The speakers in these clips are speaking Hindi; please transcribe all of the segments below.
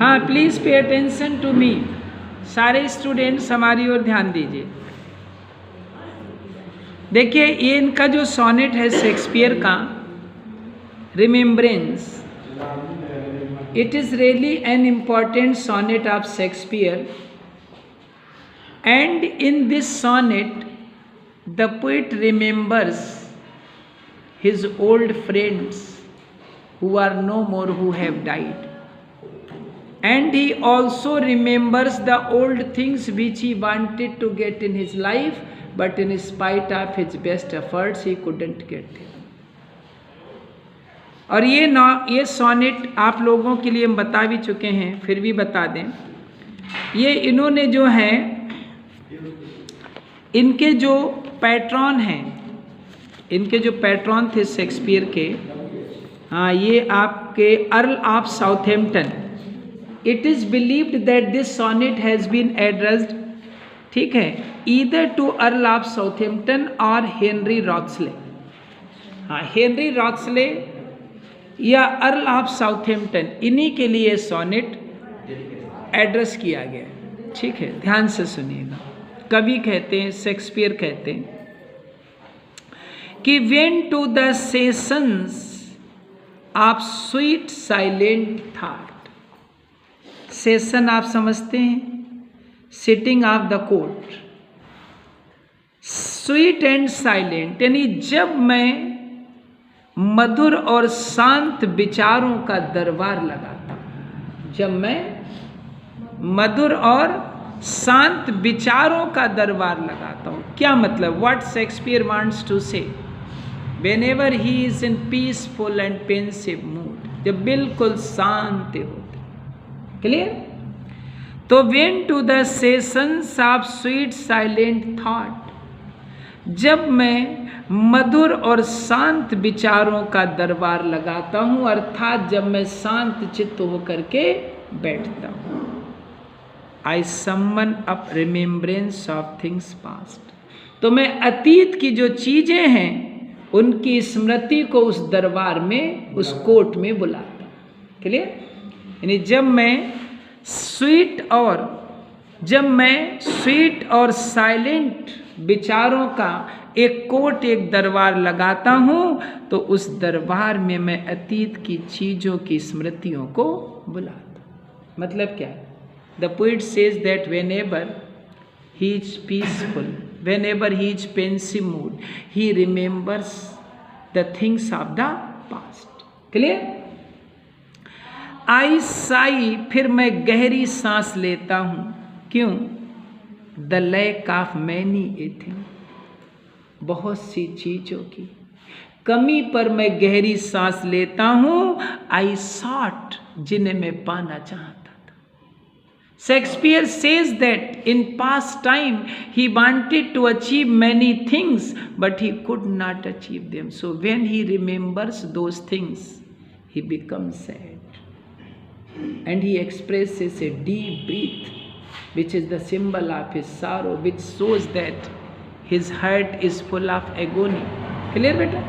हाँ, please pay attention to me. सारे स्टूडेंट्स हमारी ओर ध्यान दीजिए। देखिए, ये इनका जो सोनेट है शेक्सपियर का, remembrance, it is really an important sonnet of Shakespeare, and in this sonnet the poet remembers his old friends who are no more, who have died, and he also remembers the old things which he wanted to get in his life, but in spite of his best efforts he couldn't get it. और ये सोनेट आप लोगों के लिए हम बता भी चुके हैं, फिर भी बता दें। ये इन्होंने जो है, इनके जो पैट्रॉन हैं, इनके जो पैट्रॉन थे शेक्सपियर के, हाँ, ये आपके Earl of Southampton. It is believed that this sonnet has been addressed, ठीक है, either to Earl of Southampton और हेनरी रॉथस्ले। हाँ, हेनरी रॉथस्ले या अर्ल ऑफ साउथहैम्पटन, इन्हीं के लिए सोनेट एड्रेस किया गया, ठीक है। ध्यान से सुनिएगा। कवि कहते हैं, शेक्सपियर कहते हैं कि when to the sessions of sweet silent thought. Session आप समझते हैं, sitting of the court. Sweet and silent यानी जब मैं मधुर और शांत विचारों का दरबार लगाता हूं, जब मैं मधुर और शांत विचारों का दरबार लगाता हूं। क्या मतलब? व्हाट शेक्सपियर वांट्स टू से, whenever he is in peaceful and pensive mood, जब बिल्कुल शांत होते, क्लियर? तो when to the sessions of sweet silent thought, जब मैं मधुर और शांत विचारों का दरबार लगाता हूं, अर्थात जब मैं शांत चित्त होकर के बैठता हूं। I summon up remembrance of things past, तो मैं अतीत की जो चीजें हैं उनकी स्मृति को उस दरबार में, उस कोर्ट में बुलाता हूं, क्लियर? यानी जब मैं स्वीट और साइलेंट विचारों का एक कोर्ट, एक दरबार लगाता हूं, तो उस दरबार में मैं अतीत की चीजों की स्मृतियों को बुलाता हूं। मतलब क्या है? The poet says that whenever he is peaceful, whenever he is pensive mood, he remembers the things of the past. Clear? I sigh, फिर मैं गहरी सांस लेता हूं। क्यों? The lack of many a thing, बहुत सी चीजों की कमी पर मैं गहरी सांस लेता हूं। I sought, जिन्हें मैं पाना चाहता। Shakespeare says that in past time he wanted to achieve many things, but he could not achieve them. So when he remembers those things, he becomes sad. And he expresses a deep breath, which is the symbol of his sorrow, which shows that his heart is full of agony. Clear, beta?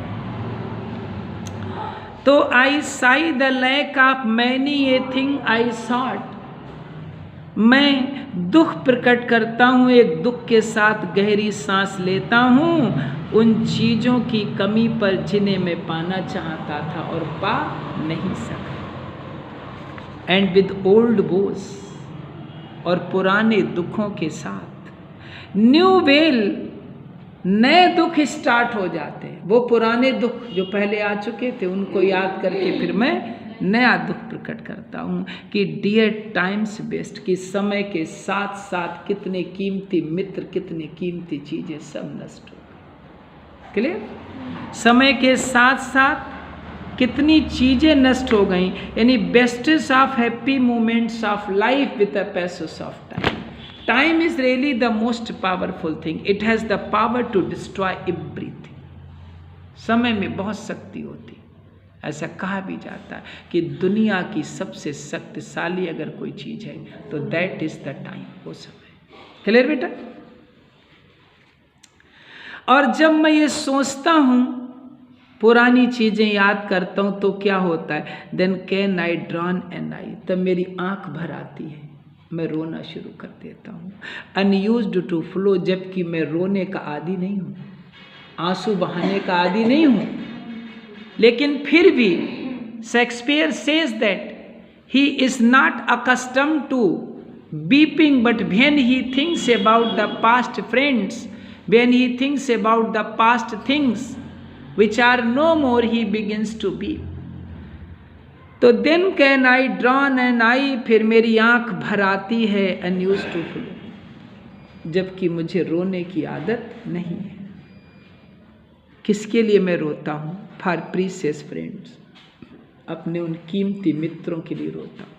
So I sigh the lack of many a thing I sought. मैं दुख प्रकट करता हूँ, एक दुख के साथ गहरी सांस लेता हूँ उन चीज़ों की कमी पर जिन्हें मैं पाना चाहता था और पा नहीं सका। एंड विद ओल्ड वोज, और पुराने दुखों के साथ न्यू वेल, नए दुख स्टार्ट हो जाते हैं। वो पुराने दुख जो पहले आ चुके थे उनको याद करके फिर मैं नया दुख प्रकट करता हूँ कि डियर टाइम्स बेस्ट, कि समय के साथ साथ कितने कीमती मित्र, कितनी कीमती चीजें सब नष्ट हो गई। क्लियर? समय के साथ साथ कितनी चीजें नष्ट हो गई, यानी bestest of happy moments of life with the passage of time. Time is really the most powerful thing, it has the power to destroy everything. समय में बहुत शक्ति होती, ऐसा कहा भी जाता है कि दुनिया की सबसे शक्तिशाली अगर कोई चीज है तो दैट इज द टाइम, वो समय। क्लियर बेटा? और जब मैं ये सोचता हूं पुरानी चीज़ें याद करता हूँ तो क्या होता है, then can I drown an eye, तब मेरी आँख भर आती है, मैं रोना शुरू कर देता हूँ। अनयूज्ड टू फ्लो, जबकि मैं रोने का आदी नहीं हूँ, आंसू बहाने का आदी नहीं हूँ, लेकिन फिर भी Shakespeare says that he is not accustomed to weeping, but when he thinks about the past friends, when he thinks about the past things which are no more, he begins to weep. तो then can I drown an eye, फिर मेरी आंख भर आती है unused to flow, जबकि मुझे रोने की आदत नहीं है। किसके लिए मैं रोता हूँ? फॉर प्रीशियस फ्रेंड्स, अपने उन कीमती मित्रों के लिए रोता हूँ।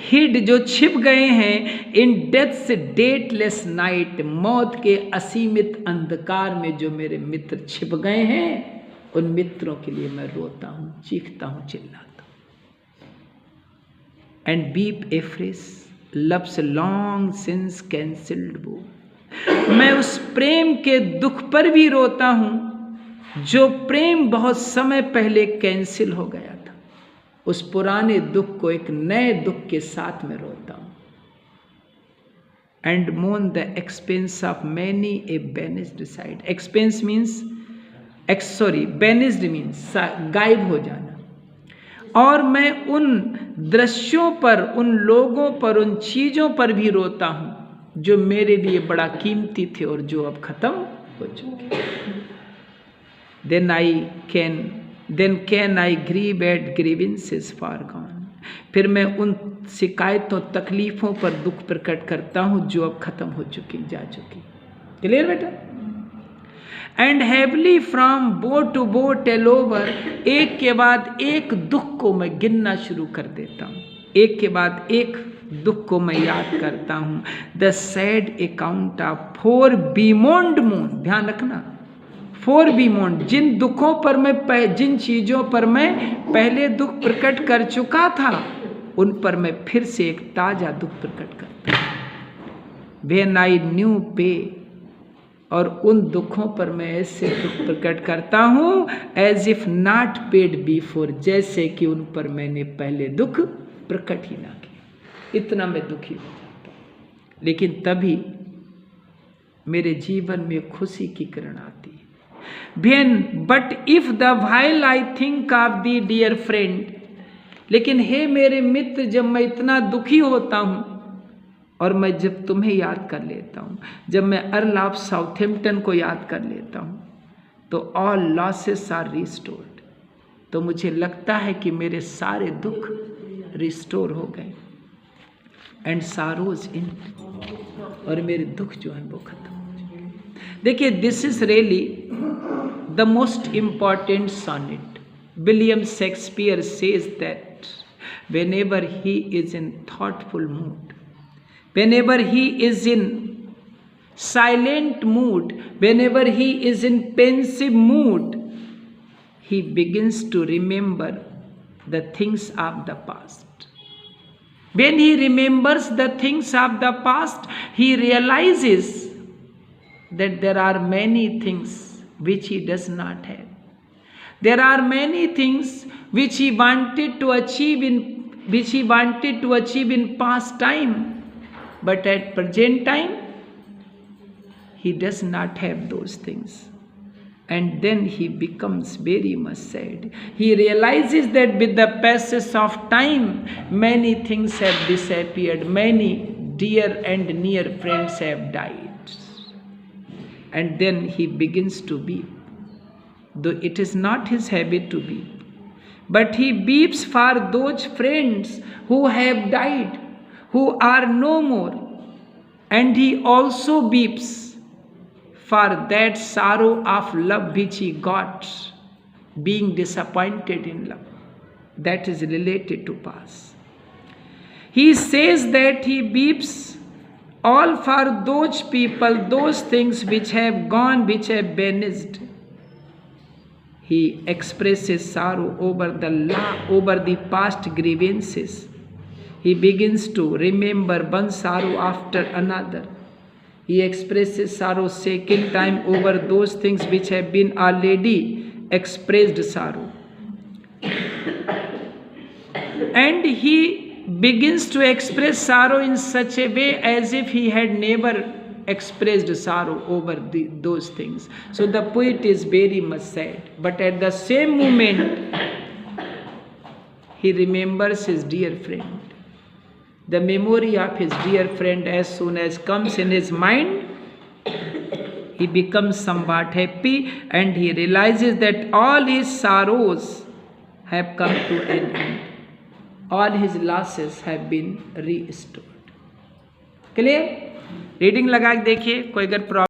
हिड, जो छिप गए हैं, इन डेथ्स डेटलेस नाइट, मौत के असीमित अंधकार में जो मेरे मित्र छिप गए हैं, उन मित्रों के लिए मैं रोता हूँ, चीखता हूँ, चिल्लाता हूँ। And weep afresh love's long since cancelled woe, मैं उस प्रेम के दुख पर भी रोता हूँ जो प्रेम बहुत समय पहले कैंसिल हो गया था। उस पुराने दुख को एक नए दुख के साथ में रोता हूँ। And moan the expense of many a vanished sight, expense means vanished means गायब हो जाना। और मैं उन दृश्यों पर, उन लोगों पर, उन चीज़ों पर भी रोता हूँ जो मेरे लिए बड़ा कीमती थे और जो अब खत्म हो चुके। Then can I grieve at grievances far gone, फिर मैं उन शिकायतों, तकलीफ़ों पर दुख प्रकट करता हूँ जो अब खत्म हो चुकी, जा चुकी। क्लियर बेटा? एंड हैवली फ्रॉम बो टू बो टेल ओवर, एक के बाद एक दुख को मैं गिनना शुरू कर देता हूँ, एक के बाद एक दुख को मैं याद करता हूँ। The sad account of fore bemoaned moan, ध्यान रखना, फोर बीमोंड, जिन दुखों पर मैं, जिन चीज़ों पर मैं पहले दुख प्रकट कर चुका था, उन पर मैं फिर से एक ताज़ा दुख प्रकट करता हूँ। व्हेन आई न्यू पे, और उन दुखों पर मैं ऐसे दुख प्रकट करता हूँ as if not paid before, जैसे कि उन पर मैंने पहले दुख प्रकट ही ना किया, इतना मैं दुखी हो जाता हूँ। लेकिन तभी मेरे जीवन में खुशी की किरण आती है। But if the while I think of thee dear friend, लेकिन हे मेरे मित्र, जब मैं इतना दुखी होता हूँ और मैं जब तुम्हें याद कर लेता हूँ, जब मैं अर्ल ऑफ साउथहैम्पटन को याद कर लेता हूँ, तो ऑल लॉसेस आर रिस्टोर्ड, तो मुझे लगता है कि मेरे सारे दुख रिस्टोर हो गए। एंड सारोज इन, और मेरे दुख जो हैं वो खत्म हो गए। देखिए, this is really the most important sonnet. William Shakespeare says that whenever he is in thoughtful mood, whenever he is in silent mood, whenever he is in pensive mood, he begins to remember the things of the past. When he remembers the things of the past, he realizes that there are many things which he does not have. There are many things which he wanted to achieve in past time, but at present time he does not have those things. And then he becomes very much sad. He realizes that with the passage of time, many things have disappeared, many dear and near friends have died. And then he begins to weep, though it is not his habit to weep, but he weeps for those friends who have died, who are no more, and he also weeps for that sorrow of love which he got, being disappointed in love, that is related to past. He says that he weeps all for those people, those things which have gone, which have vanished. He expresses sorrow over the past grievances. He begins to remember one sorrow after another. He expresses sorrow second time over those things which have been already expressed sorrow. And he begins to express sorrow in such a way as if he had never expressed sorrow over those things. So the poet is very much sad, but at the same moment he remembers his dear friend. The memory of his dear friend, as soon as comes in his mind, he becomes somewhat happy, and he realizes that all his sorrows have come to an end. All his losses have been restored. Clear? Reading लगा के देखिए, कोई अगर प्रॉब्लम